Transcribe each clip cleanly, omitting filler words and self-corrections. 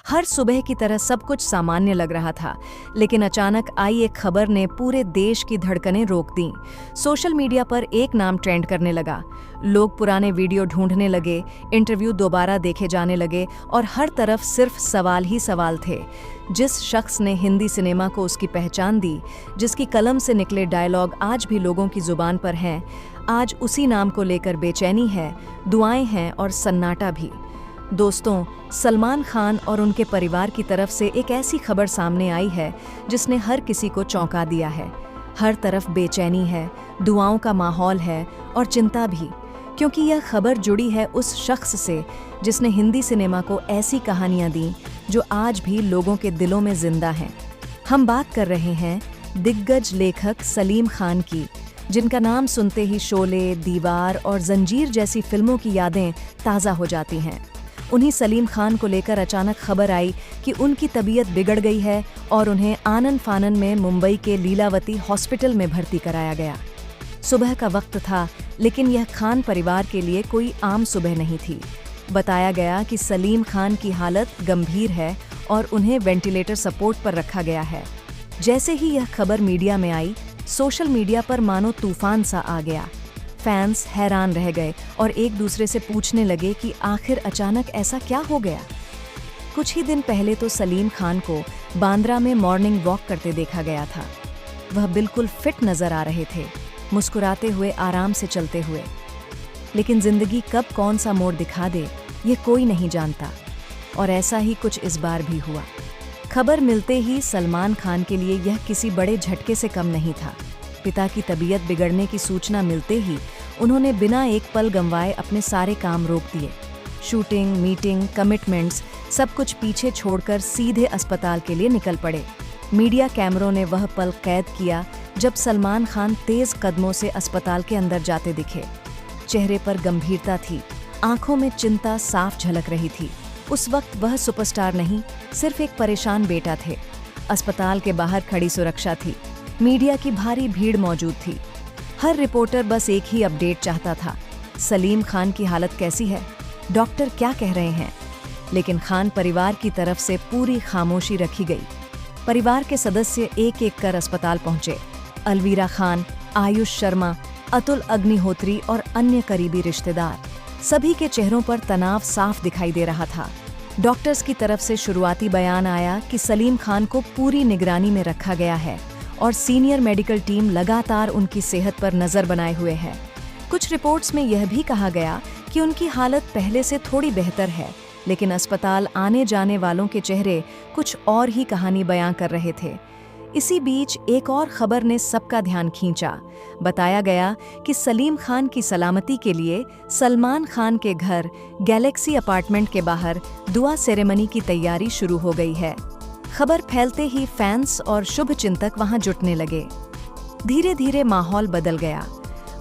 हर सुबह की तरह सब कुछ सामान्य लग रहा था, लेकिन अचानक आई एक खबर ने पूरे देश की धड़कनें रोक दीं। सोशल मीडिया पर एक नाम ट्रेंड करने लगा। लोग पुराने वीडियो ढूंढने लगे, इंटरव्यू दोबारा देखे जाने लगे और हर तरफ सिर्फ सवाल ही सवाल थे। जिस शख्स ने हिंदी सिनेमा को उसकी पहचान दी, जिसकी कलम से निकले डायलॉग आज भी लोगों की जुबान पर हैं, आज उसी नाम को लेकर बेचैनी है, दुआएं हैं और सन्नाटा भी। दोस्तों, सलमान खान और उनके परिवार की तरफ से एक ऐसी खबर सामने आई है जिसने हर किसी को चौंका दिया है। हर तरफ बेचैनी है, दुआओं का माहौल है और चिंता भी, क्योंकि यह खबर जुड़ी है उस शख्स से जिसने हिंदी सिनेमा को ऐसी कहानियां दी जो आज भी लोगों के दिलों में जिंदा हैं। हम बात कर रहे हैं दिग्गज लेखक सलीम खान की, जिनका नाम सुनते ही शोले, दीवार और जंजीर जैसी फिल्मों की यादें ताज़ा हो जाती हैं। उन्हीं सलीम खान को लेकर अचानक खबर आई कि उनकी तबीयत बिगड़ गई है और उन्हें आनन फानन में मुंबई के लीलावती हॉस्पिटल में भर्ती कराया गया। सुबह का वक्त था, लेकिन यह खान परिवार के लिए कोई आम सुबह नहीं थी। बताया गया कि सलीम खान की हालत गंभीर है और उन्हें वेंटिलेटर सपोर्ट पर रखा गया है। जैसे ही यह खबर मीडिया में आई, सोशल मीडिया पर मानो तूफान सा आ गया। फैंस हैरान रह गए और एक दूसरे से पूछने लगे कि आखिर अचानक ऐसा क्या हो गया। कुछ ही दिन पहले तो सलीम खान को बांद्रा में मॉर्निंग वॉक करते देखा गया था। वह बिल्कुल फिट नजर आ रहे थे, मुस्कुराते हुए, आराम से चलते हुए। लेकिन जिंदगी कब कौन सा मोड़ दिखा दे, ये कोई नहीं जानता। और ऐसा ही कुछ इस बार भी हुआ। खबर मिलते ही सलमान खान के लिए यह किसी बड़े झटके से कम नहीं था। पिता की तबीयत बिगड़ने की सूचना मिलते ही उन्होंने बिना एक पल गंवाए अपने सारे काम रोक दिए। शूटिंग, मीटिंग, कमिटमेंट्स सब कुछ पीछे छोड़कर सीधे अस्पताल के लिए निकल पड़े। मीडिया कैमरों ने वह पल कैद किया जब सलमान खान तेज कदमों से अस्पताल के अंदर जाते दिखे। चेहरे पर गंभीरता थी, आंखों में चिंता साफ झलक रही थी। उस वक्त वह सुपरस्टार नहीं, सिर्फ एक परेशान बेटा थे। अस्पताल के बाहर खड़ी सुरक्षा थी, मीडिया की भारी भीड़ मौजूद थी। हर रिपोर्टर बस एक ही अपडेट चाहता था, सलीम खान की हालत कैसी है, डॉक्टर क्या कह रहे हैं। लेकिन खान परिवार की तरफ से पूरी खामोशी रखी गई। परिवार के सदस्य एक एक कर अस्पताल पहुंचे। अलवीरा खान, आयुष शर्मा, अतुल अग्निहोत्री और अन्य करीबी रिश्तेदार, सभी के चेहरों पर तनाव साफ दिखाई दे रहा था। डॉक्टर्स की तरफ से शुरुआती बयान आया कि सलीम खान को पूरी निगरानी में रखा गया है और सीनियर मेडिकल टीम लगातार उनकी सेहत पर नजर बनाए हुए है। कुछ रिपोर्ट्स में यह भी कहा गया कि उनकी हालत पहले से थोड़ी बेहतर है, लेकिन अस्पताल आने जाने वालों के चेहरे कुछ और ही कहानी बयां कर रहे थे। इसी बीच एक और खबर ने सबका ध्यान खींचा। बताया गया कि सलीम खान की सलामती के लिए सलमान खान के घर गैलेक्सी अपार्टमेंट के बाहर दुआ सेरेमनी की तैयारी शुरू हो गई है। खबर फैलते ही फैंस और शुभ चिंतक वहां जुटने लगे। धीरे धीरे माहौल बदल गया।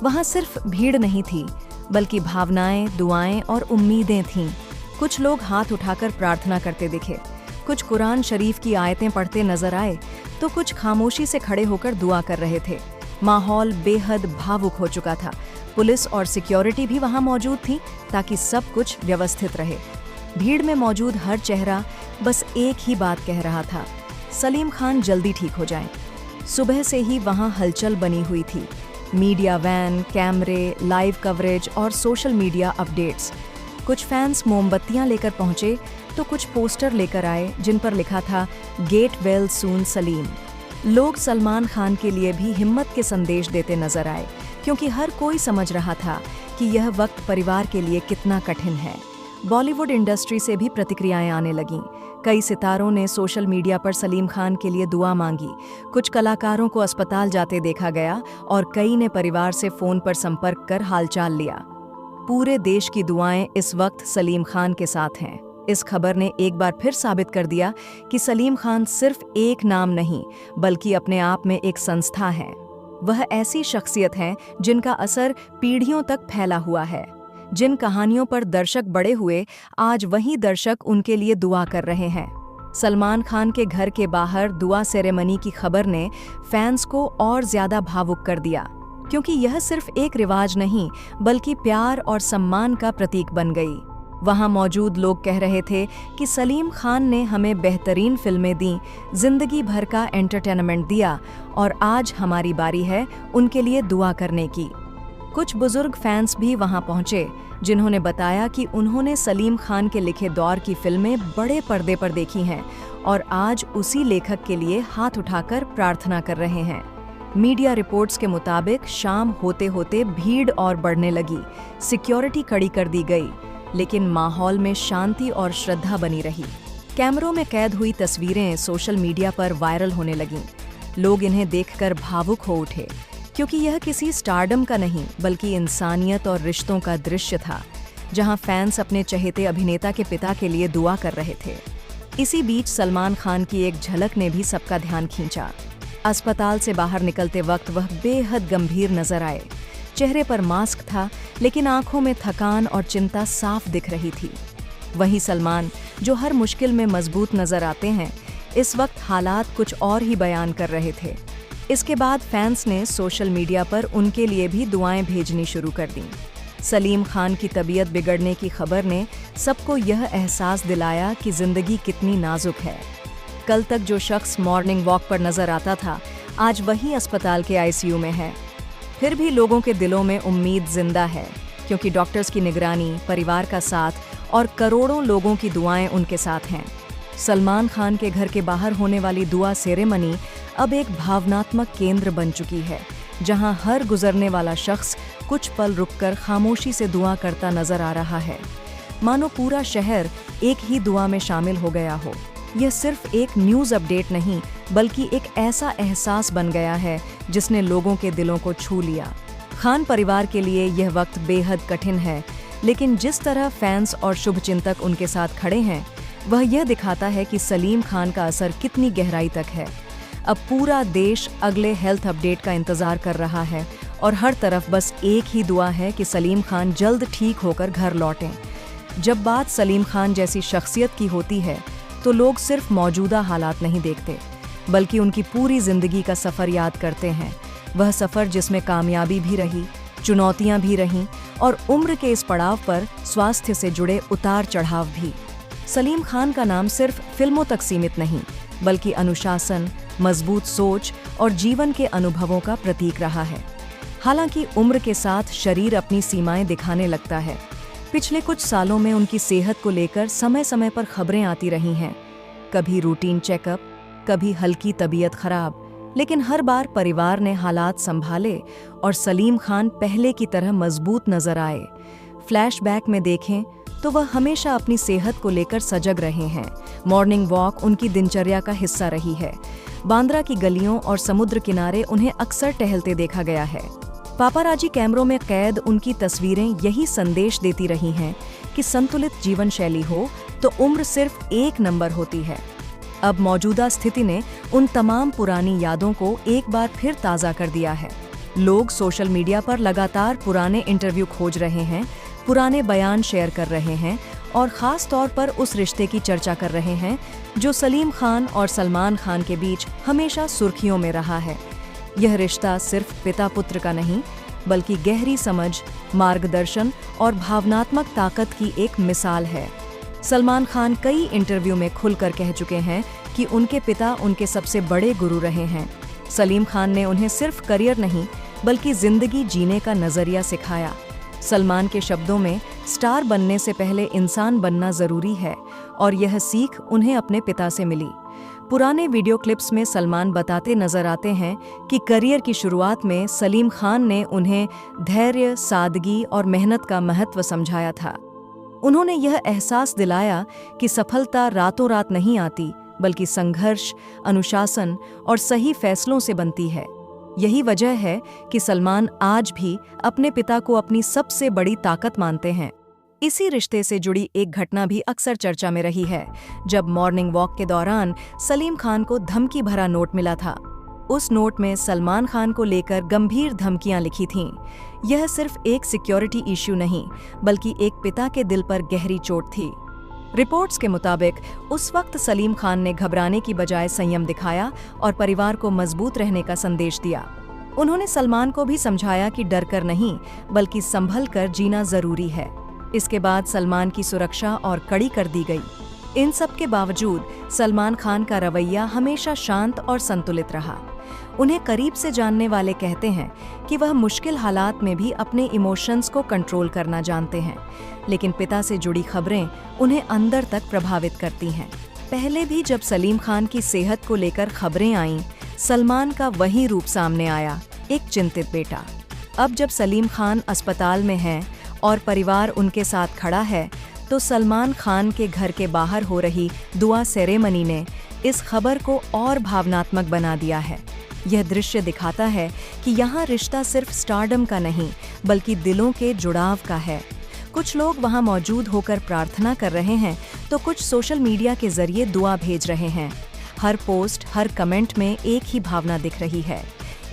वहां सिर्फ भीड़ नहीं थी, बल्कि भावनाएं, दुआएं और उम्मीदें थीं। कुछ लोग हाथ उठाकर प्रार्थना करते दिखे, कुछ कुरान शरीफ की आयतें पढ़ते नजर आए, तो कुछ खामोशी से खड़े होकर दुआ कर रहे थे। माहौल बेहद भावुक हो चुका था। पुलिस और सिक्योरिटी भी वहां मौजूद थी ताकि सब कुछ व्यवस्थित रहे। भीड़ में मौजूद हर चेहरा बस एक ही बात कह रहा था, सलीम खान जल्दी ठीक हो जाएं। सुबह से ही वहां हलचल बनी हुई थी। मीडिया वैन, कैमरे, लाइव कवरेज और सोशल मीडिया अपडेट्स। कुछ फैंस मोमबत्तियां लेकर पहुंचे तो कुछ पोस्टर लेकर आए जिन पर लिखा था गेट वेल सून सलीम। लोग सलमान खान के लिए भी हिम्मत के संदेश देते नजर आए, क्योंकि हर कोई समझ रहा था कि यह वक्त परिवार के लिए कितना कठिन है। बॉलीवुड इंडस्ट्री से भी प्रतिक्रियाएं आने लगीं। कई सितारों ने सोशल मीडिया पर सलीम खान के लिए दुआ मांगी। कुछ कलाकारों को अस्पताल जाते देखा गया और कई ने परिवार से फोन पर संपर्क कर हालचाल लिया। पूरे देश की दुआएं इस वक्त सलीम खान के साथ हैं। इस खबर ने एक बार फिर साबित कर दिया कि सलीम खान सिर्फ एक नाम नहीं, बल्कि अपने आप में एक संस्था है। वह ऐसी शख्सियत हैं जिनका असर पीढ़ियों तक फैला हुआ है। जिन कहानियों पर दर्शक बड़े हुए, आज वही दर्शक उनके लिए दुआ कर रहे हैं। सलमान खान के घर के बाहर दुआ सेरेमनी की खबर ने फैंस को और ज्यादा भावुक कर दिया, क्योंकि यह सिर्फ एक रिवाज नहीं, बल्कि प्यार और सम्मान का प्रतीक बन गई। वहां मौजूद लोग कह रहे थे कि सलीम खान ने हमें बेहतरीन फिल्में दी, जिंदगी भर का एंटरटेनमेंट दिया और आज हमारी बारी है उनके लिए दुआ करने की। कुछ बुजुर्ग फैंस भी वहां पहुंचे, जिन्होंने बताया कि उन्होंने सलीम खान के लिखे दौर की फिल्में बड़े पर्दे पर देखी हैं और आज उसी लेखक के लिए हाथ उठाकर प्रार्थना कर रहे हैं। मीडिया रिपोर्ट्स के मुताबिक शाम होते होते भीड़ और बढ़ने लगी, सिक्योरिटी कड़ी कर दी गई, लेकिन माहौल में शांति और श्रद्धा बनी रही। कैमरों में कैद हुई तस्वीरें सोशल मीडिया पर वायरल होने लगीं। लोग इन्हें देखकर भावुक हो उठे, क्योंकि यह किसी स्टारडम का नहीं बल्कि इंसानियत और रिश्तों का दृश्य था, जहां फैंस अपने चहेते अभिनेता के पिता के लिए दुआ कर रहे थे। इसी बीच सलमान खान की एक झलक ने भी सबका ध्यान खींचा। अस्पताल से बाहर निकलते वक्त वह बेहद गंभीर नजर आए। चेहरे पर मास्क था, लेकिन आंखों में थकान और चिंता साफ दिख रही थी। वहीं सलमान, जो हर मुश्किल में मजबूत नजर आते हैं, इस वक्त हालात कुछ और ही बयान कर रहे थे। इसके बाद फैंस ने सोशल मीडिया पर उनके लिए भी दुआएं भेजनी शुरू कर दीं। सलीम खान की तबीयत बिगड़ने की खबर ने सबको यह एहसास दिलाया कि जिंदगी कितनी नाजुक है। कल तक जो शख्स मॉर्निंग वॉक पर नजर आता था, आज वही अस्पताल के आईसीयू में है। फिर भी लोगों के दिलों में उम्मीद जिंदा है, क्योंकि डॉक्टर्स की निगरानी, परिवार का साथ और करोड़ों लोगों की दुआएं उनके साथ हैं। सलमान खान के घर के बाहर होने वाली दुआ सेरेमनी अब एक भावनात्मक केंद्र बन चुकी है, जहां हर गुजरने वाला शख्स कुछ पल रुककर खामोशी से दुआ करता नजर आ रहा है, मानो पूरा शहर एक ही दुआ में शामिल हो गया हो। यह सिर्फ एक न्यूज़ अपडेट नहीं, बल्कि एक ऐसा एहसास बन गया है जिसने लोगों के दिलों को छू लिया। खान परिवार के लिए यह वक्त बेहद कठिन है, लेकिन जिस तरह फैंस और शुभचिंतक उनके साथ खड़े हैं, वह यह दिखाता है कि सलीम खान का असर कितनी गहराई तक है। अब पूरा देश अगले हेल्थ अपडेट का इंतजार कर रहा है और हर तरफ बस एक ही दुआ है कि सलीम खान जल्द ठीक होकर घर लौटें। जब बात सलीम खान जैसी शख्सियत की होती है, तो लोग सिर्फ मौजूदा हालात नहीं देखते, बल्कि उनकी पूरी जिंदगी का सफ़र याद करते हैं। वह सफ़र जिसमें कामयाबी भी रही, चुनौतियां भी रहीं और उम्र के इस पड़ाव पर स्वास्थ्य से जुड़े उतार चढ़ाव भी। सलीम खान का नाम सिर्फ फिल्मों तक सीमित नहीं, बल्कि अनुशासन, मजबूत सोच और जीवन के अनुभवों का प्रतीक रहा है। हालांकि उम्र के साथ शरीर अपनी सीमाएं दिखाने लगता है। पिछले कुछ सालों में उनकी सेहत को लेकर समय समय पर खबरें आती रही हैं, कभी रूटीन चेकअप, कभी हल्की तबीयत खराब, लेकिन हर बार परिवार ने हालात संभाले और सलीम खान पहले की तरह मजबूत नजर आए। फ्लैशबैक में देखें तो वह हमेशा अपनी सेहत को लेकर सजग रहे हैं। मॉर्निंग वॉक उनकी दिनचर्या का हिस्सा रही है। बांद्रा की गलियों और समुद्र किनारे उन्हें अक्सर टहलते देखा गया है। पापाराजी कैमरों में कैद उनकी तस्वीरें यही संदेश देती रही हैं कि संतुलित जीवन शैली हो तो उम्र सिर्फ एक नंबर होती है। अब मौजूदा स्थिति ने उन तमाम पुरानी यादों को एक बार फिर ताज़ा कर दिया है। लोग सोशल मीडिया पर लगातार पुराने इंटरव्यू खोज रहे हैं, पुराने बयान शेयर कर रहे हैं और ख़ास तौर पर उस रिश्ते की चर्चा कर रहे हैं जो सलीम खान और सलमान खान के बीच हमेशा सुर्खियों में रहा है। यह रिश्ता सिर्फ पिता पुत्र का नहीं, बल्कि गहरी समझ, मार्गदर्शन और भावनात्मक ताकत की एक मिसाल है। सलमान खान कई इंटरव्यू में खुलकर कह चुके हैं कि उनके पिता उनके सबसे बड़े गुरु रहे हैं। सलीम खान ने उन्हें सिर्फ करियर नहीं, बल्कि जिंदगी जीने का नजरिया सिखाया। सलमान के शब्दों में, स्टार बनने से पहले इंसान बनना जरूरी है और यह सीख उन्हें अपने पिता से मिली। पुराने वीडियो क्लिप्स में सलमान बताते नजर आते हैं कि करियर की शुरुआत में सलीम खान ने उन्हें धैर्य, सादगी और मेहनत का महत्व समझाया था। उन्होंने यह एहसास दिलाया कि सफलता रातों रात नहीं आती, बल्कि संघर्ष, अनुशासन और सही फैसलों से बनती है। यही वजह है कि सलमान आज भी अपने पिता को अपनी सबसे बड़ी ताकत मानते हैं। इसी रिश्ते से जुड़ी एक घटना भी अक्सर चर्चा में रही है, जब मॉर्निंग वॉक के दौरान सलीम खान को धमकी भरा नोट मिला था। उस नोट में सलमान खान को लेकर गंभीर धमकियां लिखी थीं। यह सिर्फ एक सिक्योरिटी इश्यू नहीं, बल्कि एक पिता के दिल पर गहरी चोट थी। रिपोर्ट्स के मुताबिक उस वक्त सलीम खान ने घबराने की बजाय संयम दिखाया और परिवार को मजबूत रहने का संदेश दिया। उन्होंने सलमान को भी समझाया कि डर कर नहीं, बल्कि संभल कर जीना जरूरी है। इसके बाद सलमान की सुरक्षा और कड़ी कर दी गई। इन सब के बावजूद सलमान खान का रवैया हमेशा शांत और संतुलित रहा। उन्हें करीब से जानने वाले कहते हैं कि वह मुश्किल हालात में भी अपने इमोशंस को कंट्रोल करना जानते हैं, लेकिन पिता से जुड़ी खबरें उन्हें अंदर तक प्रभावित करती हैं। पहले भी जब सलीम खान की सेहत को लेकर खबरें आईं, सलमान का वही रूप सामने आया, एक चिंतित बेटा। अब जब सलीम खान अस्पताल में हैं और परिवार उनके साथ खड़ा है, तो सलमान खान के घर के बाहर हो रही दुआ सेरेमनी ने इस खबर को और भावनात्मक बना दिया है। यह दृश्य दिखाता है कि यहाँ रिश्ता सिर्फ स्टारडम का नहीं, बल्कि दिलों के जुड़ाव का है। कुछ लोग वहाँ मौजूद होकर प्रार्थना कर रहे हैं, तो कुछ सोशल मीडिया के जरिए दुआ भेज रहे हैं। हर पोस्ट, हर कमेंट में एक ही भावना दिख रही है।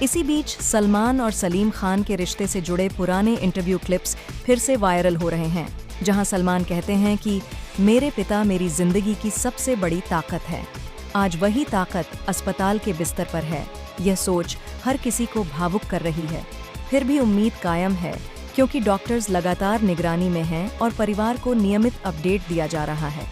इसी बीच सलमान और सलीम खान के रिश्ते से जुड़े पुराने इंटरव्यू क्लिप्स फिर से वायरल हो रहे हैं, जहां सलमान कहते हैं कि मेरे पिता मेरी जिंदगी की सबसे बड़ी ताकत है। आज वही ताकत अस्पताल के बिस्तर पर है। यह सोच हर किसी को भावुक कर रही है। फिर भी उम्मीद कायम है, क्योंकि डॉक्टर्स लगातार निगरानी में हैं और परिवार को नियमित अपडेट दिया जा रहा है।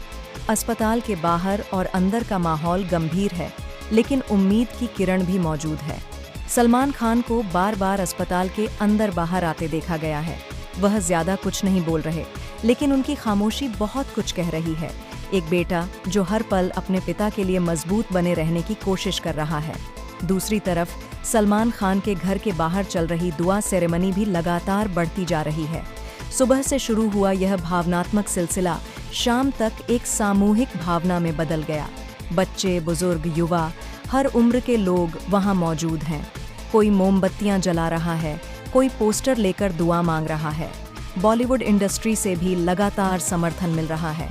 अस्पताल के बाहर और अंदर का माहौल गंभीर है, लेकिन उम्मीद की किरण भी मौजूद है। सलमान खान को बार बार अस्पताल के अंदर बाहर आते देखा गया है। वह ज्यादा कुछ नहीं बोल रहे, लेकिन उनकी खामोशी बहुत कुछ कह रही है। एक बेटा जो हर पल अपने पिता के लिए मजबूत बने रहने की कोशिश कर रहा है। दूसरी तरफ सलमान खान के घर के बाहर चल रही दुआ सेरेमनी भी लगातार बढ़ती जा रही है। सुबह से शुरू हुआ यह भावनात्मक सिलसिला शाम तक एक सामूहिक भावना में बदल गया। बच्चे, बुजुर्ग, युवा, हर उम्र के लोग वहां मौजूद हैं। कोई मोमबत्तियां जला रहा है, कोई पोस्टर लेकर दुआ मांग रहा है। बॉलीवुड इंडस्ट्री से भी लगातार समर्थन मिल रहा है।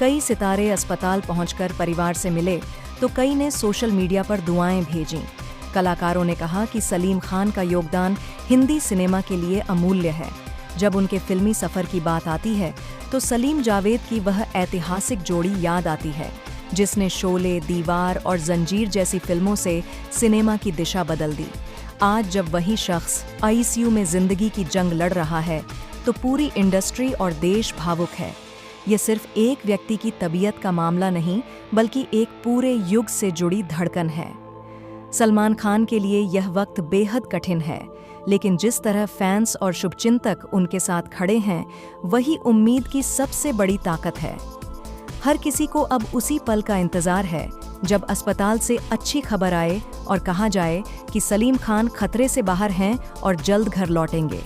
कई सितारे अस्पताल पहुंचकर परिवार से मिले, तो कई ने सोशल मीडिया पर दुआएं भेजीं। कलाकारों ने कहा कि सलीम खान का योगदान हिंदी सिनेमा के लिए अमूल्य है। जब उनके फिल्मी सफर की बात आती है, तो सलीम जावेद की वह ऐतिहासिक जोड़ी याद आती है, जिसने शोले, दीवार और जंजीर जैसी फिल्मों से सिनेमा की दिशा बदल दी। आज जब वही शख्स आईसीयू में जिंदगी की जंग लड़ रहा है, तो पूरी इंडस्ट्री और देश भावुक है। ये सिर्फ एक व्यक्ति की तबीयत का मामला नहीं, बल्कि एक पूरे युग से जुड़ी धड़कन है। सलमान खान के लिए यह वक्त बेहद कठिन है, लेकिन जिस तरह फैंस और शुभचिंतक उनके साथ खड़े हैं, वही उम्मीद की सबसे बड़ी ताकत है। हर किसी को अब उसी पल का इंतजार है, जब अस्पताल से अच्छी खबर आए और कहा जाए कि सलीम खान खतरे से बाहर हैं और जल्द घर लौटेंगे।